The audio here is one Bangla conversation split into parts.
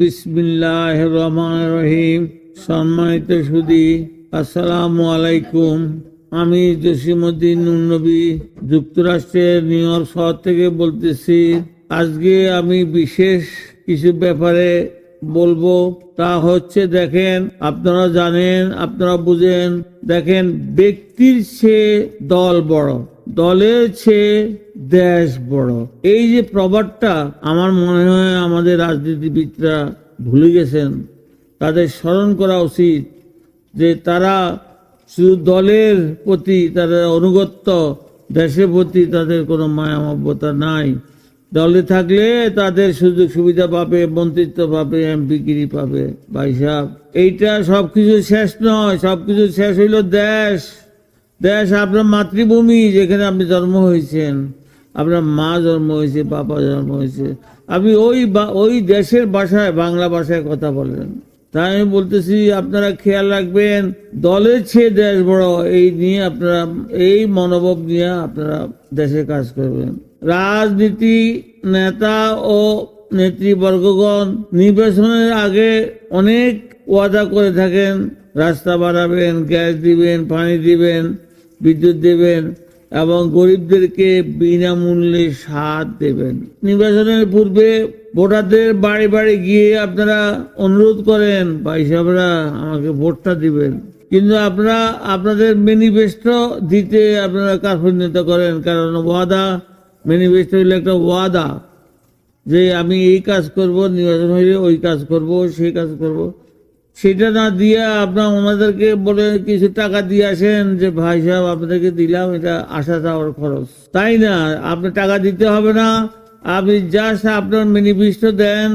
বিসমিল্লাহির রহমানির রহিম। সম্মানিত সুধী, আসসালামু আলাইকুম। আমি জসিমউদ্দিন নূরনবী যুক্তরাষ্ট্রের নিউ ইয়র্ক শহর থেকে বলতেছি। আজকে আমি বিশেষ কিছু ব্যাপারে বলবো। তা হচ্ছে, দেখেন, আপনারা জানেন, আপনারা বুঝেন, দেখেন, ব্যক্তির চেয়ে দল বড়, দলের চেয়ে দেশ বড়। এই যে প্রবাদটা আমার মনে হয় আমাদের রাজনীতিবিদরা ভুলে গেছেন। তাদের স্মরণ করা উচিত যে তারা শুধু দলের প্রতি তাদের আনুগত্য, দেশের প্রতি তাদের কোনো মায়া মমতা নাই। দলে থাকলে তাদের সুযোগ সুবিধা পাবে, মন্ত্রিত্ব পাবে, এমপিগিরি পাবে। ভাই সাহেব, এইটা সবকিছু শেষ নয়। সবকিছু শেষ হইল দেশ। দেশ আপনার মাতৃভূমি, যেখানে আপনি জন্ম হয়েছেন, আপনার মা জন্ম হয়েছে, বাবা জন্ম হয়েছে, আপনি ওই দেশের ভাষায়, বাংলা ভাষায় কথা বলেন। তাই আমি বলতেছি, আপনারা খেয়াল রাখবেন, দলের চেয়ে দেশ বড়, এই নিয়ে আপনারা, এই মনোভাব নিয়ে আপনারা দেশে কাজ করবেন। রাজনীতি নেতা ও নেতৃবর্গগণ নির্বাচনের আগে অনেক ওয়াদা করে থাকেন। রাস্তা বাড়াবেন, গ্যাস দিবেন, পানি দিবেন, বিদ্যুৎ দেবেন এবং গরিবদেরকে বিনামূল্যে সার দেবেন। নির্বাচনের পূর্বে ভোটারদের বাড়ি বাড়ি গিয়ে আপনারা অনুরোধ করেন, ভাই সাহেবরা আমাকে ভোটটা দিবেন। কিন্তু আপনারা আপনাদের ম্যানিফেস্টো দিতে আপনারা কার্পণ্যতা করেন। কারণ ওয়াদা, ম্যানিফেস্টো হইলে একটা ওয়াদা যে আমি এই কাজ করব, নির্বাচন হইলে ওই কাজ করব, সেই কাজ করব। সেটা না দিয়ে আপনার ওনাদেরকে বলে কিছু টাকা দিয়ে আসেন যে ভাই সাহেব আপনাদেরকে দিলাম, এটা আসা যাওয়ার খরচ। তাই না, আপনি টাকা দিতে হবে না। আপনি জাস্ট আপনার ম্যানিফেস্টো দেন,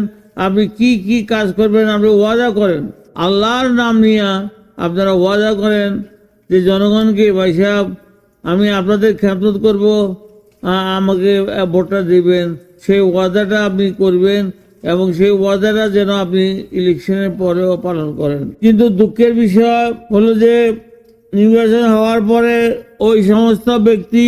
আপনি কি কি কাজ করবেন আপনি ওয়াদা করেন। আল্লাহর নাম নিয়ে আপনারা ওয়াদা করেন যে জনগণকে, ভাই সাহেব আমি আপনাদের খেদমত করব, আমাকে ভোটটা দিবেন। সেই ওয়াদাটা আপনি করবেন এবং সেই ওয়াদাটা যেন আপনি ইলেকশনের পরেও পালন করেন। কিন্তু দুঃখের বিষয় হলো যে নির্বাচন হওয়ার পরে ওই সমস্ত ব্যক্তি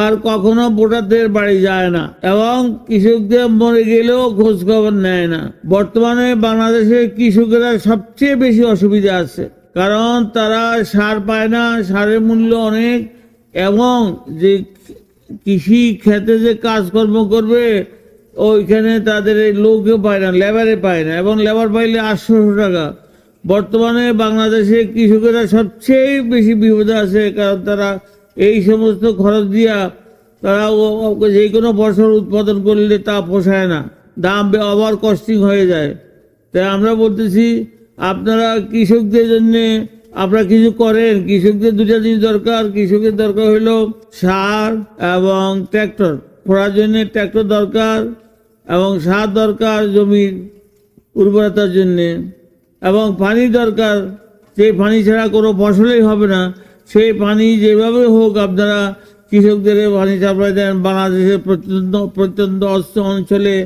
আর কখনো ভোটারদের বাড়ি যায় না এবং কৃষকদের মরে গেলেও খোঁজ খবর নেয় না। বর্তমানে বাংলাদেশের কৃষকেরা সবচেয়ে বেশি অসুবিধা আছে, কারণ তারা সার পায় না, সারের মূল্য অনেক, এবং যে কৃষি ক্ষেত্রে যে কাজকর্ম করবে ওইখানে তাদের লোকও পায় না, লেবারে পায় না, এবং লেবার পাইলে 800 টাকা। বর্তমানে বাংলাদেশে কৃষকেরা সবচেয়ে বেশি বিপদে আছে, কারণ তারা এই সমস্ত খরচ দিয়া তারা যে কোনো ফসল উৎপাদন করলে তা পোষায় না, দাম আবার কস্টিং হয়ে যায়। তাই আমরা বলতেছি, আপনারা কৃষকদের জন্য আপনারা কিছু করেন। কৃষকদের দুটা জিনিস দরকার। কৃষকের দরকার হইল সার এবং ট্র্যাক্টর। খোঁড়ার জন্য ট্র্যাক্টর দরকার এবং সার দরকার জমির উর্বরতার জন্যে, এবং পানি দরকার। সেই পানি ছাড়া কোনো ফসলই হবে না। সেই পানি যেভাবে হোক আপনারা কৃষকদের পানি সাপ্লাই দেন। বাংলাদেশের প্রত্যন্ত অঞ্চলে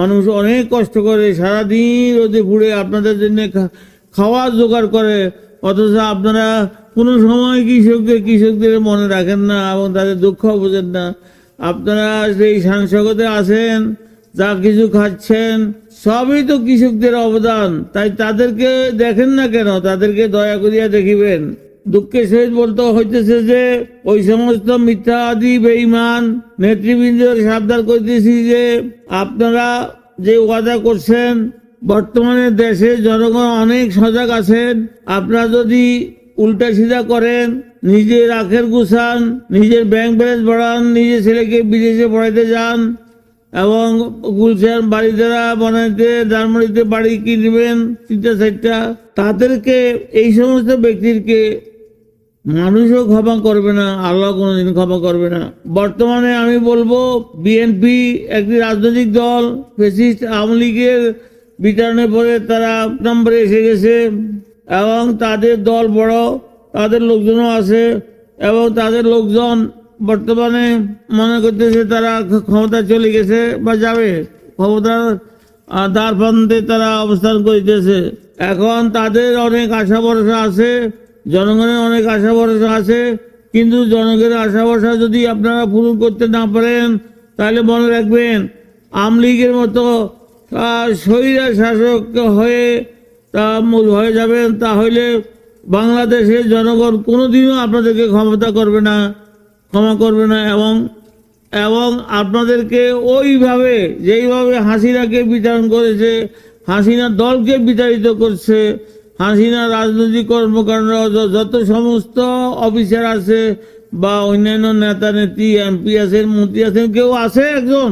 মানুষ অনেক কষ্ট করে, সারাদিন রোদে পুড়ে আপনাদের জন্য খাওয়ার জোগাড় করে, অথচ আপনারা কোনো সময় কৃষকদের মনে রাখেন না এবং তাদের দুঃখ বোঝেন না। আপনারা সেই সাংসদে আছেন, যা কিছু খাচ্ছেন সবই তো কৃষকদের অবদান। তাই তাদেরকে দেখেন না কেন? তাদেরকে দয়া করিয়া দেখিবেন। দুঃখের সহিত বলতে হইতেছে যে ওই সমস্ত মিথ্যাবাদী বেঈমান নেতৃবৃন্দের সাবধান করতেছি যে আপনারা যে ওয়াদা করছেন, বর্তমানে দেশে জনগণ অনেক সজাগ আছেন। আপনারা যদি উল্টা সিধা করেন, নিজের আখের গুছান, নিজের ব্যাংক ব্যালেন্স বাড়ান, নিজের ছেলেকে বিদেশে পড়াইতে যান এবং গুলশান বাড়িদারা বানাইতে, জার্মানিতে বাড়ি কিনবেন 3-4টা, তাদেরকে, এই সমস্ত ব্যক্তিকে মানুষও ক্ষমা করবে না, আল্লাহ কোনোদিন ক্ষমা করবে না। বর্তমানে আমি বলবো, বিএনপি একটি রাজনৈতিক দল, ফ্যাসিস্ট আওয়ামী লীগের বিতরণের পরে তারা নম্বরে এসে গেছে এবং তাদের দল বড়, তাদের লোকজনও আছে এবং তাদের লোকজন বর্তমানে মনে করতেছে তারা ক্ষমতা চলে গেছে বা যাবে, ক্ষমতার দ্বারপ্রান্তে তারা অবস্থান করিতেছে। এখন তাদের অনেক আশা ভরসা আছে, জনগণের অনেক আশা ভরসা আছে, কিন্তু জনগণের আশা ভরসা যদি আপনারা পূরণ করতে না পারেন, তাহলে মনে রাখবেন আওয়ামী লীগের মতো স্বৈরা শাসক হয়ে হয়ে যাবেন, তাহলে বাংলাদেশের জনগণ কোনোদিনও আপনাদেরকে ক্ষমা করবে না এবং আপনাদেরকে ওইভাবে যেইভাবে হাসিনাকে বিতাড়ন করেছে, হাসিনা দলকে বিতাড়িত করছে, হাসিনা রাজনৈতিক কর্মকাণ্ড যত সমস্ত অফিসার আছে বা অন্যান্য নেতা নেত্রী এমপি আছেন, মন্ত্রী আছেন, কেউ আছে একজন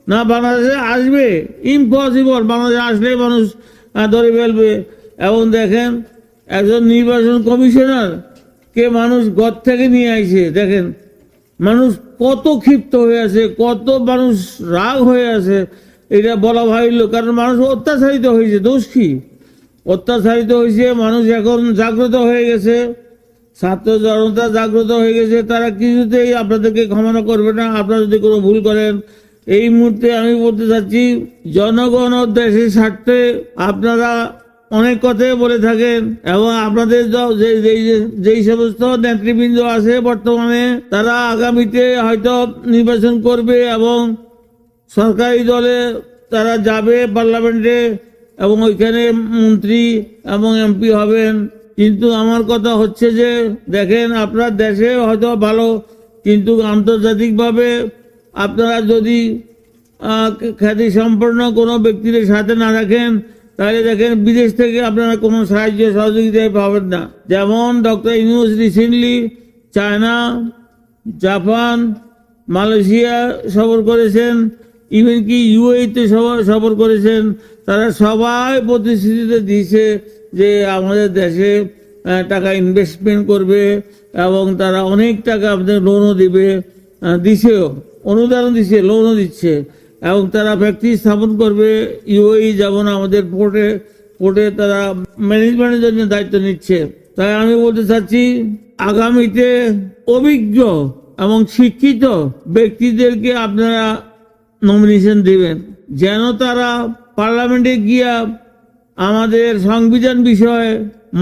না বাংলাদেশে আসবে? ইম্পসিবল। বাংলাদেশে আসলে মানুষ ধরে ফেলবে। এবং দেখেন একজন নির্বাচন কমিশনার কে মানুষ ঘর থেকে নিয়ে আসে, দেখেন মানুষ কত ক্ষিপ্ত হয়ে আছে, কত মানুষ রাগ হয়ে আছে, এটা বলা ভাবিল। কারণ মানুষ অত্যাচারিত হয়েছে, দোষ কি? অত্যাচারিত হয়েছে, মানুষ এখন জাগ্রত হয়ে গেছে, ছাত্র জনতা জাগ্রত হয়ে গেছে, তারা কিছুতেই আপনাদেরকে ক্ষমা করবে না আপনারা যদি কোনো ভুল করেন। এই মুহূর্তে আমি বলতে চাচ্ছি, জনগণ ও দেশের স্বার্থে আপনারা অনেক কথাই বলে থাকেন এবং আপনাদের যেই সমস্ত নেতৃবৃন্দ আছে বর্তমানে, তারা আগামীতে হয়তো নির্বাচন করবে এবং সরকারি দলে তারা যাবে পার্লামেন্টে এবং ওইখানে মন্ত্রী এবং এমপি হবেন। কিন্তু আমার কথা হচ্ছে যে দেখেন, আপনার দেশে হয়তো ভালো, কিন্তু আন্তর্জাতিকভাবে আপনারা যদি খ্যাতি সম্পন্ন কোনো ব্যক্তির সাথে না রাখেন, তাহলে দেখেন বিদেশ থেকে আপনারা কোনো সাহায্য সহযোগিতায় পাবেন না। যেমন doctor Yunus recently China, Japan, Malaysia সফর করেছেন, ইভেন কি ইউএইতে সফর করেছেন। তারা সবাই প্রতিশ্রুতি দিয়েছে যে আমাদের দেশে টাকা ইনভেস্টমেন্ট করবে এবং তারা অনেক টাকা আপনাদের লোনও দিবে, দিছেও, অনুদানও দিচ্ছে, লোনও দিচ্ছে এবং তারা ফ্যাক্টরি স্থাপন করবে। ইউএই যেমন আমাদের পোর্টে তারা ম্যানেজমেন্টের জন্য দায়িত্ব নিচ্ছে। তাই আমি বলতে চাচ্ছি, আগামীতে অভিজ্ঞ এবং শিক্ষিত ব্যক্তিদেরকে আপনারা নমিনেশন দিবেন, যেন তারা পার্লামেন্টে গিয়া আমাদের সংবিধান বিষয়ে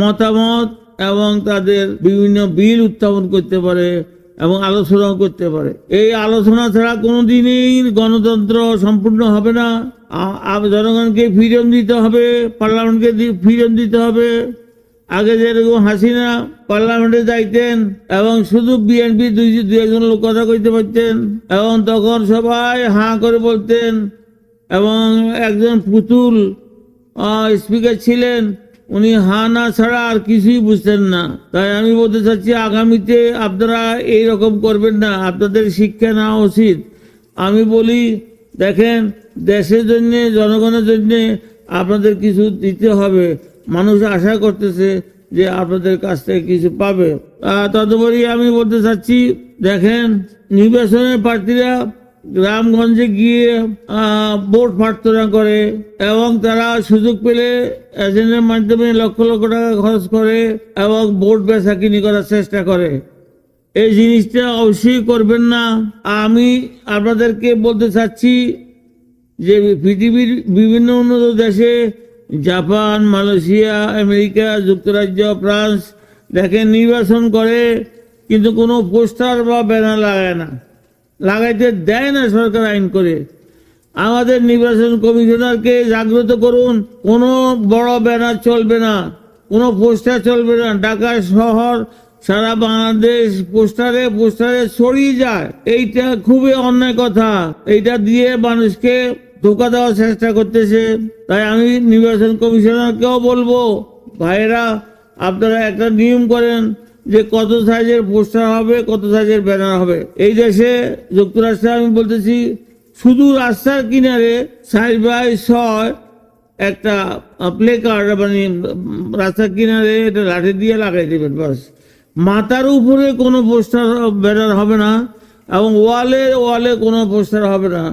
মতামত এবং তাদের বিভিন্ন বিল উত্থাপন করতে পারে এবং আলোচনাও করতে পারে। এই আলোচনা ছাড়া কোনোদিনই গণতন্ত্র সম্পূর্ণ হবে না। জনগণকে ফ্রিডম দিতে হবে, পার্লামেন্টকে ফ্রিডম দিতে হবে। আগে যেরকম হাসিনা পার্লামেন্টে যাইতেন এবং শুধু বিএনপি দুই একজন লোক কথা কইতে পারতেন এবং তখন সবাই হাঁ করে বলতেন এবং একজন পুতুল স্পিকার ছিলেন, উনি হা না ছাড়া আর কিছুই বুঝতেন না। তাই আমি বলতে চাচ্ছি, আগামীতে আপনারা এইরকম করবেন না, আপনাদের শিক্ষা নেওয়া উচিত। আমি বলি, দেখেন দেশের জন্য, জনগণের জন্য আপনাদের কিছু দিতে হবে। মানুষ আশা করতেছে যে আপনাদের কাছ থেকে কিছু পাবে। তদুপরি আমি বলতে চাচ্ছি, দেখেন নির্বাচনের প্রার্থীরা গ্রামগঞ্জে গিয়ে ভোট প্রার্থনা করে এবং তারা সুযোগ পেলে এজেন্টের মাধ্যমে লক্ষ লক্ষ টাকা খরচ করে এবং ভোট বেচা কিনি করার চেষ্টা করে। এই জিনিসটা অবশ্যই করবেন না। আমি আপনাদেরকে বলতে চাচ্ছি যে পৃথিবীর বিভিন্ন উন্নত দেশে, জাপান, মালয়েশিয়া, আমেরিকা যুক্তরাজ্য, ফ্রান্স, দেখেন নির্বাচন করে কিন্তু কোনো পোস্টার বা ব্যানার লাগায় না, লাগাইতে দেয় না সরকার আইন করে। আমাদের নির্বাচন কমিশনারকে জাগ্রত করুন, কোনো বড় ব্যানার চলবে না, কোনো পোস্টার চলবে না। ঢাকা শহর সারা বাংলাদেশ পোস্টারে ছড়িয়ে যায়, এইটা খুবই অন্যায় কথা। এইটা দিয়ে মানুষকে ধোকা দেওয়ার চেষ্টা করতেছে। তাই আমি নির্বাচন কমিশনারকেও বলবো, ভাইয়েরা আপনারা একটা নিয়ম করেন যে কত সাইজের পোস্টার হবে, কত সাইজের ব্যানার হবে। এই দেশে যুক্তরাষ্ট্রে আমি বলতেছি, শুধু রাস্তার কিনারে 4x6 একটা প্লে কার্ড, মানে রাস্তার কিনারে এটা লাঠি দিয়ে লাগাই দেবেন, বাস। মাথার উপরে কোনো পোস্টার ব্যানার হবে না এবং ওয়ালে কোনো পোস্টার হবে না।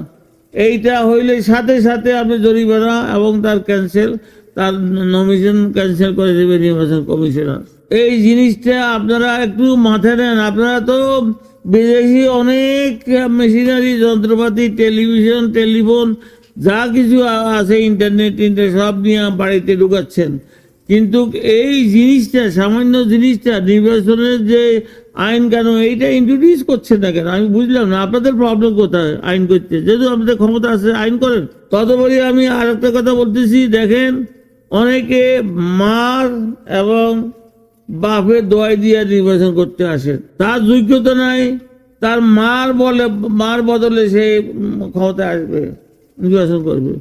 এইটা হইলে সাথে সাথে আপনি জরিমানা এবং তার নমিনেশন ক্যান্সেল করে দেবে নির্বাচন কমিশনার। এই জিনিসটা আপনারা একটু মাথায় নেন। আপনারা তো বিদেশি অনেক মেশিনারি, যন্ত্রপাতি, টেলিভিশন, টেলিফোন যা কিছু আছে, ইন্টারনেট সব নিয়ে বাড়িতে ঢুকাচ্ছেন, কিন্তু এই জিনিসটা, সামান্য জিনিসটা, নির্বাচনের যে আইন কানুন, এইটা ইন্ট্রোডিউস করছে না কেন? আমি বুঝলাম না আপনাদের প্রবলেম কোথায় আইন করতে, যেহেতু আপনাদের ক্ষমতা আছে আইন করেন। ততপরই আমি আর একটা কথা বলতেছি, দেখেন অনেকে মার এবং বাপের দোয়াই দিয়ে নির্বাচন করতে আসে, তার যোগ্যতা নাই, তার মার বদলে সে ক্ষমতায় আসবে, নির্বাচন করবে,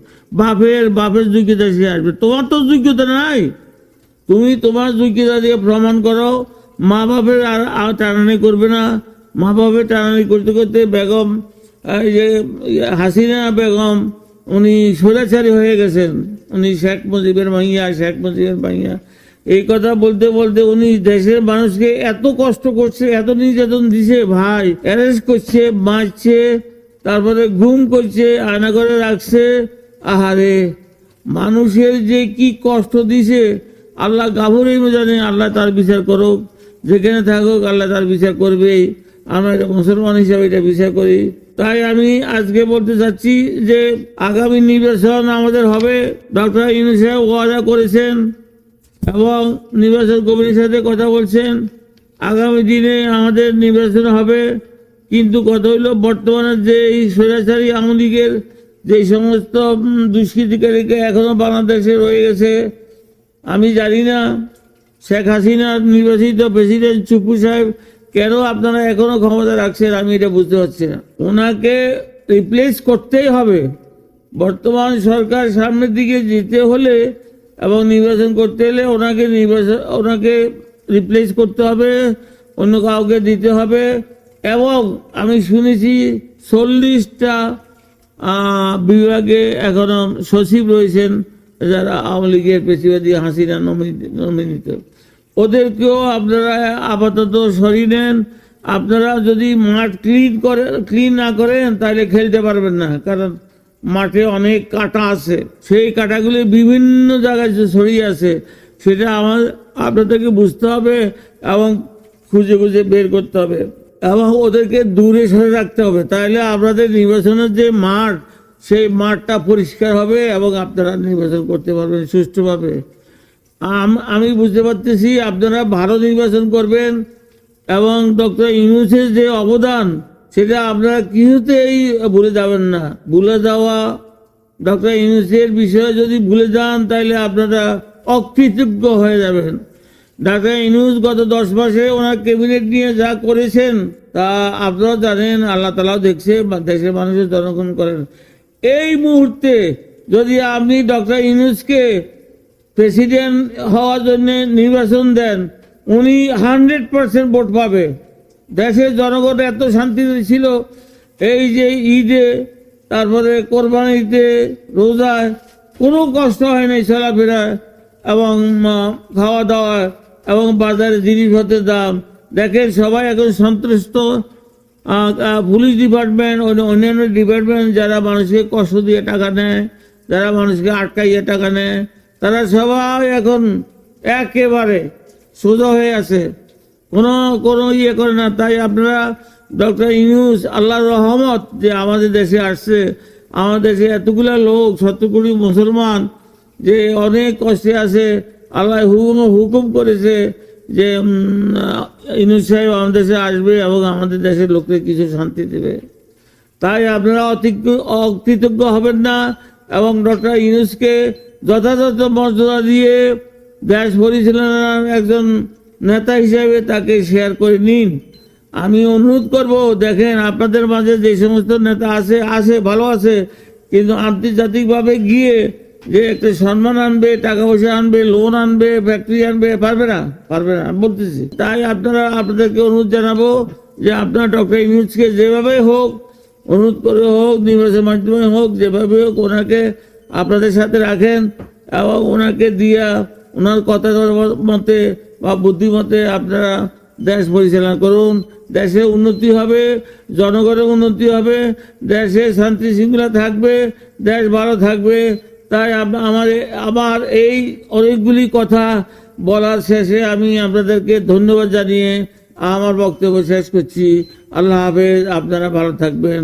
বাপের যোগ্যতা সে আসবে। তোমার তো যোগ্যতা নাই, তুমি তোমার যোগ্যতা দিয়ে প্রমাণ করো। মা বাপের আর টানানি করবে না। মা বাপের টানানি করতে করতে বেগম, এই যে হাসিনা বেগম, উনি স্বৈরাচারী হয়ে গেছেন। উনি শেখ মুজিবের মাইয়া। এই কথা বলতে বলতে উনি দেশের মানুষকে এত কষ্ট করছে, এত নির্যাতন দিছে ভাই, অ্যারেস্ট করছে, মারছে, তারপরে গুম করছে, আয়না করে রাখছে। আহারে, মানুষের যে কি কষ্ট দিছে আল্লাহ গাভরেই জানে। আল্লাহ তার বিচার করুক, যেখানে থাকুক আল্লাহ তার বিচার করবেই। আমরা এটা মুসলমান হিসাবে এটা বিচার করি। তাই আমি আজকে বলতে চাচ্ছি যে আগামী নির্বাচন আমাদের হবে। ডক্টর ইউনূস সাহেব ওয়াদা করেছেন এবং নির্বাচন কমিটির সাথে কথা বলছেন, আগামী দিনে আমাদের নির্বাচন হবে। কিন্তু কথা হইল, বর্তমানে যে এই স্বৈরাচারী আওয়ামী লীগের যে সমস্ত দুষ্কৃতিকারীকে এখনো বাংলাদেশে রয়ে গেছে, আমি জানি না শেখ হাসিনার নির্বাচিত প্রেসিডেন্ট চুপু সাহেব কেন আপনারা এখনো ক্ষমতা রাখছেন, আমি এটা বুঝতে পারছি না। ওনাকে রিপ্লেস করতেই হবে। বর্তমান সরকার সামনের দিকে যেতে হলে এবং নির্বাচন করতে হলে ওনাকে রিপ্লেস করতে হবে, অন্য কাউকে দিতে হবে। এবং আমি শুনেছি 40টা বিভাগে এখনো সচিব রয়েছেন যারা আওয়ামী লীগের পেশিবাদী হাসিনা নমিনিত। ওদেরকেও আপনারা আপাতত সরিয়ে নেন। আপনারা যদি মাঠ ক্লিন না করেন তাহলে খেলতে পারবেন না, কারণ মাঠে অনেক কাঁটা আছে, সেই কাঁটাগুলি বিভিন্ন জায়গায় ছড়িয়ে আছে। সেটা আপনাদেরকে বুঝতে হবে এবং খুঁজে বের করতে হবে এবং ওদেরকে দূরে সরে রাখতে হবে। তাহলে আপনাদের নির্বাচনের যে মাঠ, সেই মাঠটা পরিষ্কার হবে এবং আপনারা নির্বাচন করতে পারবেন সুষ্ঠুভাবে। আমি বুঝতে পারতেছি আপনারা ভালো নির্বাচন করবেন এবং ডক্টর ইউনূসের যে অবদান, সেটা আপনারা কিছুতেই ভুলে যাবেন না। ভুলে যাওয়া, ডক্টর ইউনূসের বিষয়ে যদি ভুলে যান তাহলে আপনারা অকৃতজ্ঞ হয়ে যাবেন। ডক্টর ইউনূস গত 10 মাসে ওনার ক্যাবিনেট নিয়ে যা করেছেন তা আপনারা জানেন, আল্লাহ তাআলাও দেখছে, দেশের মানুষের জনগণ করেন। এই মুহূর্তে যদি আপনি ডক্টর ইউনূসকে প্রেসিডেন্ট হওয়ার জন্য নির্বাচন দেন, উনি 100% ভোট পাবে। দেশের জনগণ এত শান্তিতে ছিল, এই যে ঈদে, তারপরে কোরবানিতে, রোজায় কোনো কষ্ট হয় নাই চলাফেরায় এবং খাওয়া দাওয়া এবং বাজারে জিনিসপত্রের দাম। দেখেন সবাই এখন সন্তুষ্ট। পুলিশ ডিপার্টমেন্ট, অন্যান্য ডিপার্টমেন্ট যারা মানুষকে কষ্ট দিয়ে টাকা নেয়, যারা মানুষকে আটকাইয়ে টাকা নেয়, তারা সবাই এখন একেবারে সোজা হয়ে আছে, কোনো ইয়ে করে না। তাই আপনারা ডক্টর ইউনূস, আল্লাহর রহমত যে আমাদের দেশে আসছে, আমাদের দেশে এতগুলা লোক, 70 কোটি মুসলমান যে অনেক কষ্টে আছে, আল্লাহ হুকুম করেছে যে ইউনূস সাহেব আমাদের দেশে আসবে এবং আমাদের দেশের লোকদের কিছু শান্তি দেবে। তাই আপনারা অকৃতজ্ঞ হবেন না এবং ডক্টর ইউনূসকে যথাযথ মর্যাদা দিয়ে দেশ পরিচালনার একজন নেতা হিসাবে তাকে শেয়ার করে নিন। আমি অনুরোধ করব, দেখেন আপনাদের মাঝে যে সমস্ত নেতা আছে ভালো আছে, কিন্তু আন্তর্জাতিকভাবে গিয়ে যে একটা সম্মান আনবে, টাকা পয়সা আনবে, লোন আনবে, ফ্যাক্টরি আনবে, পারবে না আমি বলতেছি। তাই আপনাদেরকে অনুরোধ জানাবো যে আপনারা ডক্টর ইউনূসকে যেভাবে হোক, অনুরোধ করে হোক, নির্বাচনের মাধ্যমে হোক, যেভাবে হোক ওনাকে আপনাদের সাথে রাখেন এবং ওনাকে দিয়া ওনার কথা মতে বা বুদ্ধিমতে আপনারা দেশ পরিচালনা করুন। দেশে উন্নতি হবে, জনগণের উন্নতি হবে, দেশে শান্তি শৃঙ্খলা থাকবে, দেশ ভালো থাকবে। তাই আমার এই অনেকগুলি কথা বলার শেষে আমি আপনাদেরকে ধন্যবাদ জানিয়ে আমার বক্তব্য শেষ করছি। আল্লাহ হাফেজ, আপনারা ভালো থাকবেন।